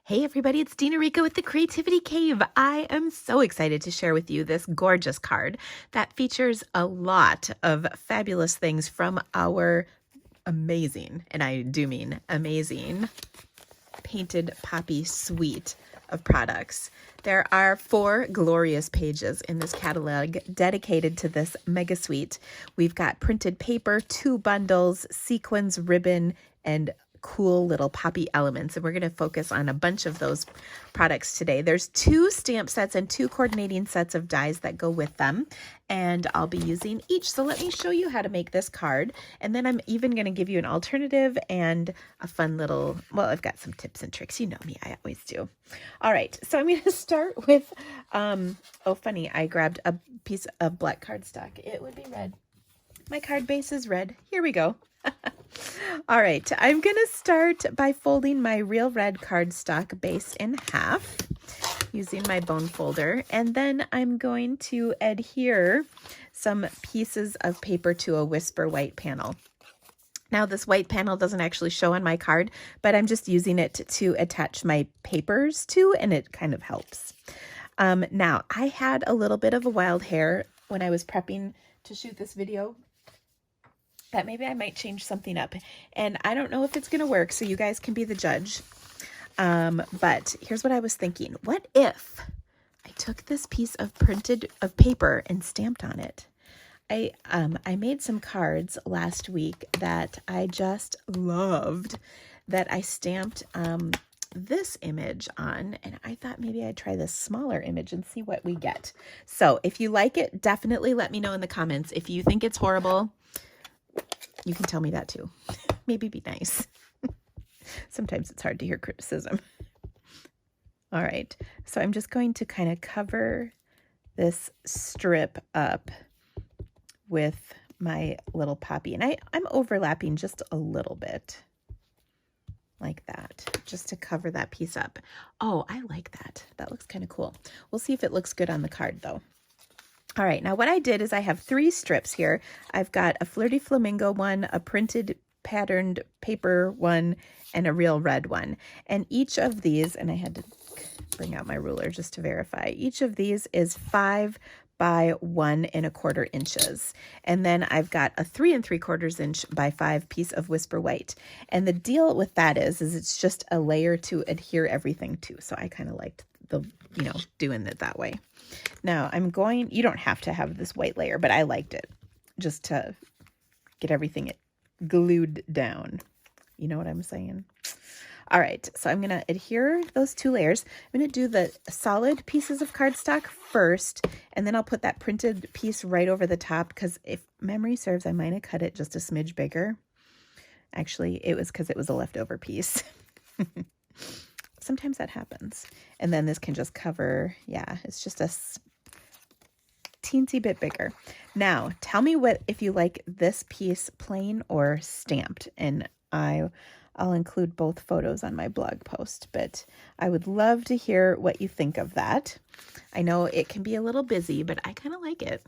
Hey everybody, it's Dina Rico with the Creativity Cave. I am so excited to share with you this gorgeous card that features a lot of fabulous things from our amazing, and I do mean amazing, Painted Poppy suite of products. There are 4 glorious pages in this catalog dedicated to this mega suite. We've got printed paper, 2 bundles, sequins, ribbon, and cool little poppy elements, and we're going to focus on a bunch of those products today. There's 2 stamp sets and 2 coordinating sets of dies that go with them, and I'll be using each. So let me show you how to make this card, and then I'm even going to give you an alternative and a fun little, well, I've got some tips and tricks. You know me, I always do. All right, so I'm going to start with, oh funny, I grabbed a piece of black cardstock. It would be red. My card base is red. Here we go. All right, I'm going to start by folding my real red cardstock base in half using my bone folder, and then I'm going to adhere some pieces of paper to a whisper white panel. Now, this white panel doesn't actually show on my card, but I'm just using it to attach my papers to, and it kind of helps. Now, I had a little bit of a wild hair when I was prepping to shoot this video, that maybe I might change something up, and I don't know if it's going to work, so you guys can be the judge. But here's what I was thinking. What if I took this piece of paper and stamped on it? I made some cards last week that I just loved, that I stamped this image on, and I thought maybe I'd try this smaller image and see what we get. So if you like it, definitely let me know in the comments. If you think it's horrible, you can tell me that too. Maybe be nice. Sometimes it's hard to hear criticism. All right, so I'm just going to kind of cover this strip up with my little poppy. And I'm overlapping just a little bit like that, just to cover that piece up. Oh, I like that. That looks kind of cool. We'll see if it looks good on the card though. All right, now what I did is I have 3 strips here. I've got a Flirty Flamingo one, a printed patterned paper one, and a real red one. And each of these, and I had to bring out my ruler just to verify, each of these is 5 by 1 1/4 inches. And then I've got a 3 3/4 inch by 5 piece of whisper white. And the deal with that is it's just a layer to adhere everything to. So I kind of liked doing it that way. Now you don't have to have this white layer, but I liked it just to get everything glued down. You know what I'm saying? All right, so I'm going to adhere those 2 layers. I'm going to do the solid pieces of cardstock first, and then I'll put that printed piece right over the top, because if memory serves, I might have cut it just a smidge bigger. Actually, it was because it was a leftover piece. Sometimes that happens. And then this can just cover, yeah, it's just a teensy bit bigger. Now, tell me if you like this piece plain or stamped, and I'll include both photos on my blog post, but I would love to hear what you think of that. I know it can be a little busy, but I kind of like it.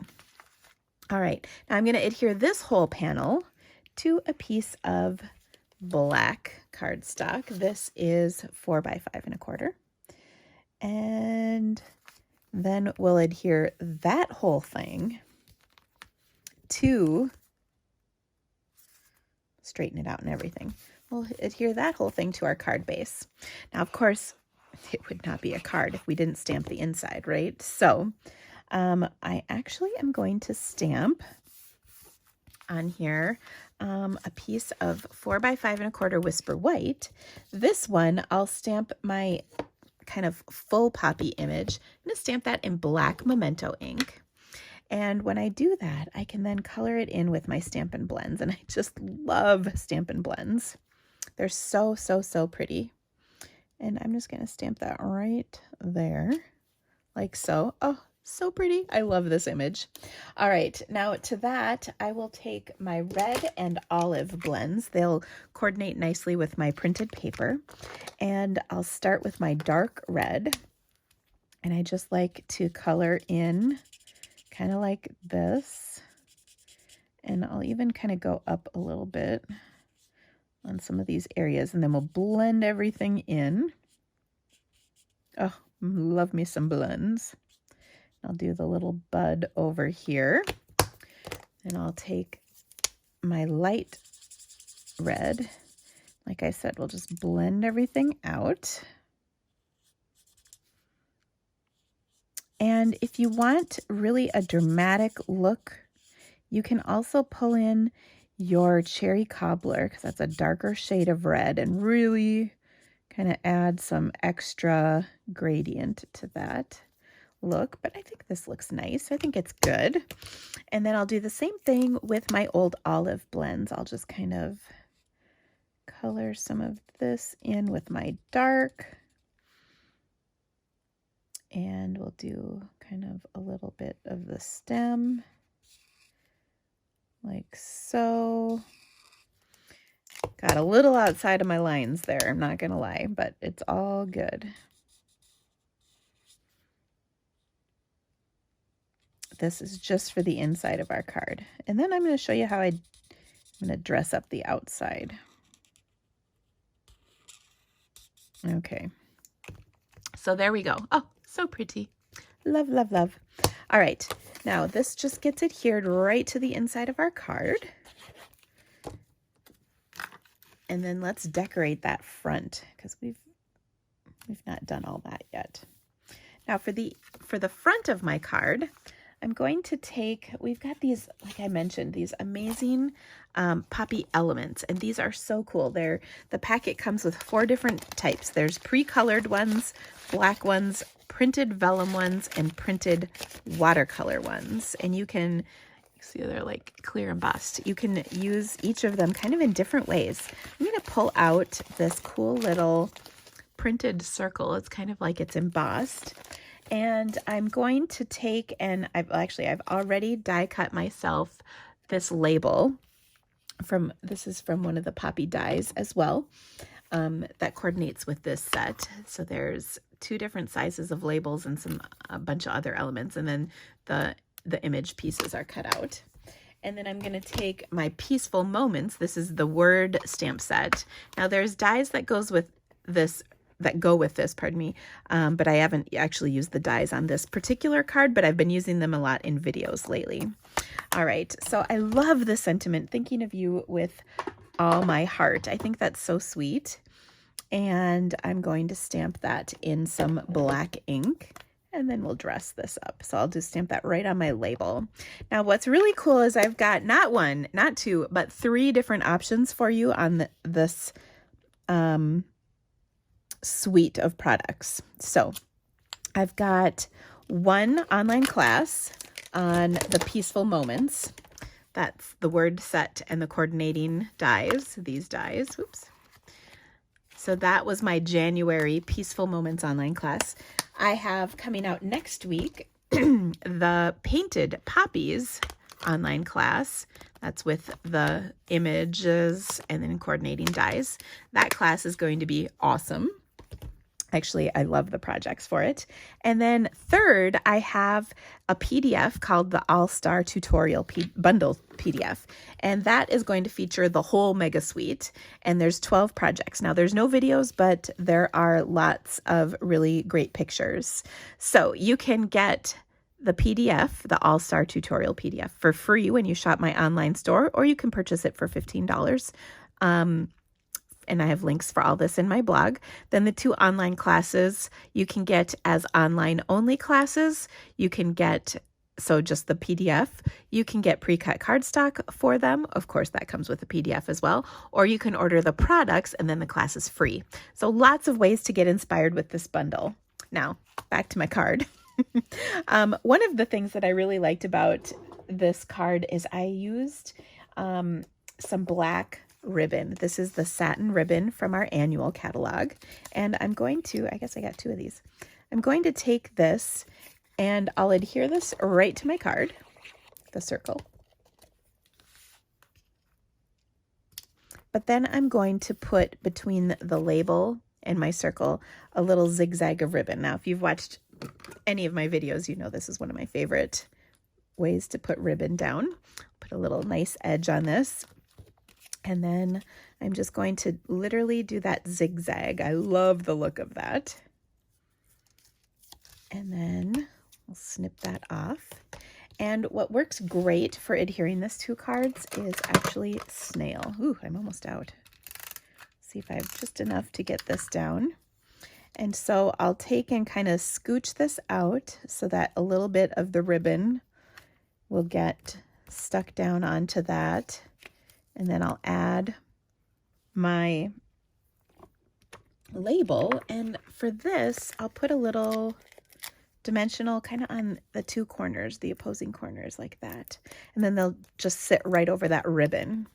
All right, now I'm going to adhere this whole panel to a piece of black cardstock. This is 4 by 5 1/4. And then we'll adhere that whole thing to, straighten it out and everything. We'll adhere that whole thing to our card base. Now, of course, it would not be a card if we didn't stamp the inside, right? So I actually am going to stamp on here a piece of 4 by 5 1/4 whisper white. This one, I'll stamp my kind of full poppy image. I'm going to stamp that in black Memento ink. And when I do that, I can then color it in with my Stampin' Blends. And I just love Stampin' Blends. They're so, so, so pretty. And I'm just going to stamp that right there, like so. Oh, so pretty. I love this image. All right, now to that, I will take my red and olive blends. They'll coordinate nicely with my printed paper. And I'll start with my dark red. And I just like to color in kind of like this. And I'll even kind of go up a little bit on some of these areas, and then we'll blend everything in. Oh, love me some blends. I'll do the little bud over here. And I'll take my light red. Like I said, we'll just blend everything out. And if you want really a dramatic look, you can also pull in your cherry cobbler, because that's a darker shade of red, and really kind of add some extra gradient to that look. But I think this looks nice. I think it's good. And then I'll do the same thing with my old olive blends. I'll just kind of color some of this in with my dark. And we'll do kind of a little bit of the stem, like so. Got a little outside of my lines there, I'm not gonna lie, but it's all good. This is just for the inside of our card. And then I'm going to show you how I'm going to dress up the outside. Okay. So there we go. Oh, so pretty. Love, love, love. All right. Now this just gets adhered right to the inside of our card. And then let's decorate that front, because we've not done all that yet. Now for the front of my card, I'm going to take, we've got these, like I mentioned, these amazing poppy elements, and these are so cool. The packet comes with 4 different types. There's pre-colored ones, black ones, printed vellum ones, and printed watercolor ones. And you can see they're like clear embossed. You can use each of them kind of in different ways. I'm going to pull out this cool little printed circle. It's kind of like it's embossed. And I'm going to take, and I've already die cut myself this label this is from one of the Poppy dies as well, that coordinates with this set. So there's 2 different sizes of labels and a bunch of other elements, and then the image pieces are cut out. And then I'm going to take my Peaceful Moments. This is the word stamp set. Now there's dies that go with this, pardon me, but I haven't actually used the dies on this particular card, but I've been using them a lot in videos lately. All right, so I love the sentiment, thinking of you with all my heart. I think that's so sweet. And I'm going to stamp that in some black ink, and then we'll dress this up. So I'll just stamp that right on my label. Now what's really cool is I've got not 1, not 2, but 3 different options for you on this suite of products. So I've got 1 online class on the Peaceful Moments. That's the word set and the coordinating dies, these dies. Oops. So that was my January Peaceful Moments online class. I have coming out next week the Painted Poppies online class. That's with the images and then coordinating dies. That class is going to be awesome. Actually, I love the projects for it. And then third, I have a PDF called the All-Star Tutorial Bundle PDF. And that is going to feature the whole mega suite. And there's 12 projects. Now, there's no videos, but there are lots of really great pictures. So you can get the PDF, the All-Star Tutorial PDF, for free when you shop my online store, or you can purchase it for $15. And I have links for all this in my blog. Then the 2 online classes you can get as online only classes. You can get, so just the PDF, you can get pre-cut cardstock for them. Of course, that comes with the PDF as well. Or you can order the products and then the class is free. So lots of ways to get inspired with this bundle. Now, back to my card. One of the things that I really liked about this card is I used some black ribbon. This is the satin ribbon from our annual catalog. And I'm going to, I guess I got 2 of these. I'm going to take this and I'll adhere this right to my card, the circle. But then I'm going to put between the label and my circle a little zigzag of ribbon. Now, if you've watched any of my videos, you know this is one of my favorite ways to put ribbon down. Put a little nice edge on this. And then I'm just going to literally do that zigzag. I love the look of that. And then we'll snip that off. And what works great for adhering this to cards is actually snail. Ooh, I'm almost out. See if I have just enough to get this down. And so I'll take and kind of scooch this out so that a little bit of the ribbon will get stuck down onto that. And then I'll add my label. And for this, I'll put a little dimensional kind of on the two corners, the opposing corners like that. And then they'll just sit right over that ribbon.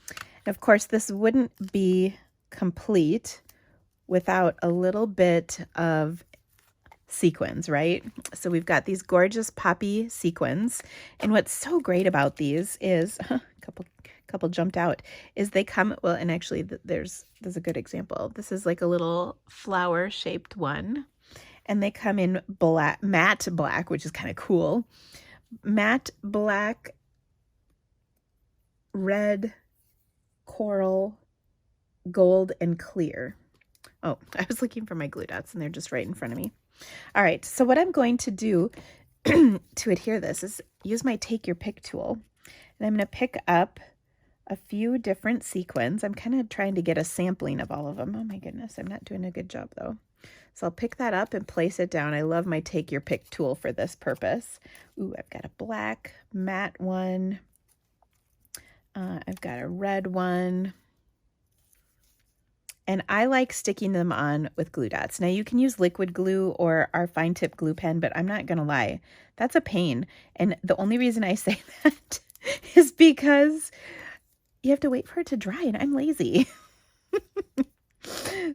And of course, this wouldn't be complete without a little bit of sequins, right? So we've got these gorgeous poppy sequins. And what's so great about these is, a couple jumped out, is they come, well, and actually there's a good example. This is like a little flower shaped one. And they come in black, matte black, which is kind of cool. Matte black, red, coral, gold, and clear. Oh, I was looking for my glue dots and they're just right in front of me. All right, so what I'm going to do to adhere this is use my take your pick tool. And I'm going to pick up a few different sequins. I'm kind of trying to get a sampling of all of them. Oh my goodness, I'm not doing a good job though. So I'll pick that up and place it down. I love my take your pick tool for this purpose. Ooh, I've got a black matte one. I've got a red one. And I like sticking them on with glue dots. Now you can use liquid glue or our fine tip glue pen, but I'm not going to lie, that's a pain. And the only reason I say that is because you have to wait for it to dry and I'm lazy.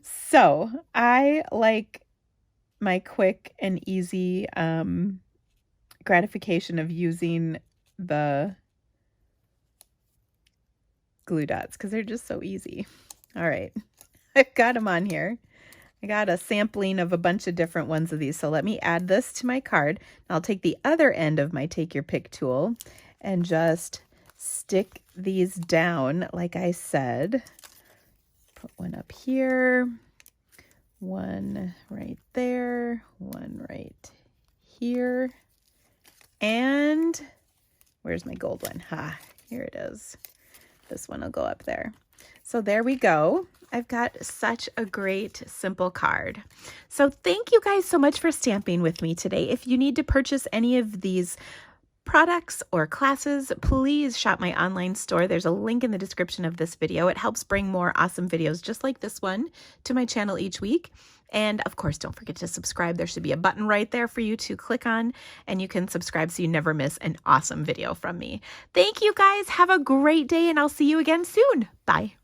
So I like my quick and easy gratification of using the glue dots because they're just so easy. All right. I've got them on here. I got a sampling of a bunch of different ones of these. So let me add this to my card. I'll take the other end of my take your pick tool and just stick these down like I said. Put one up here, one right there, one right here. And where's my gold one? Ha, here it is. This one will go up there. So there we go. I've got such a great, simple card. So thank you guys so much for stamping with me today. If you need to purchase any of these products or classes, please shop my online store. There's a link in the description of this video. It helps bring more awesome videos just like this one to my channel each week. And of course, don't forget to subscribe. There should be a button right there for you to click on, and you can subscribe so you never miss an awesome video from me. Thank you guys. Have a great day, and I'll see you again soon. Bye.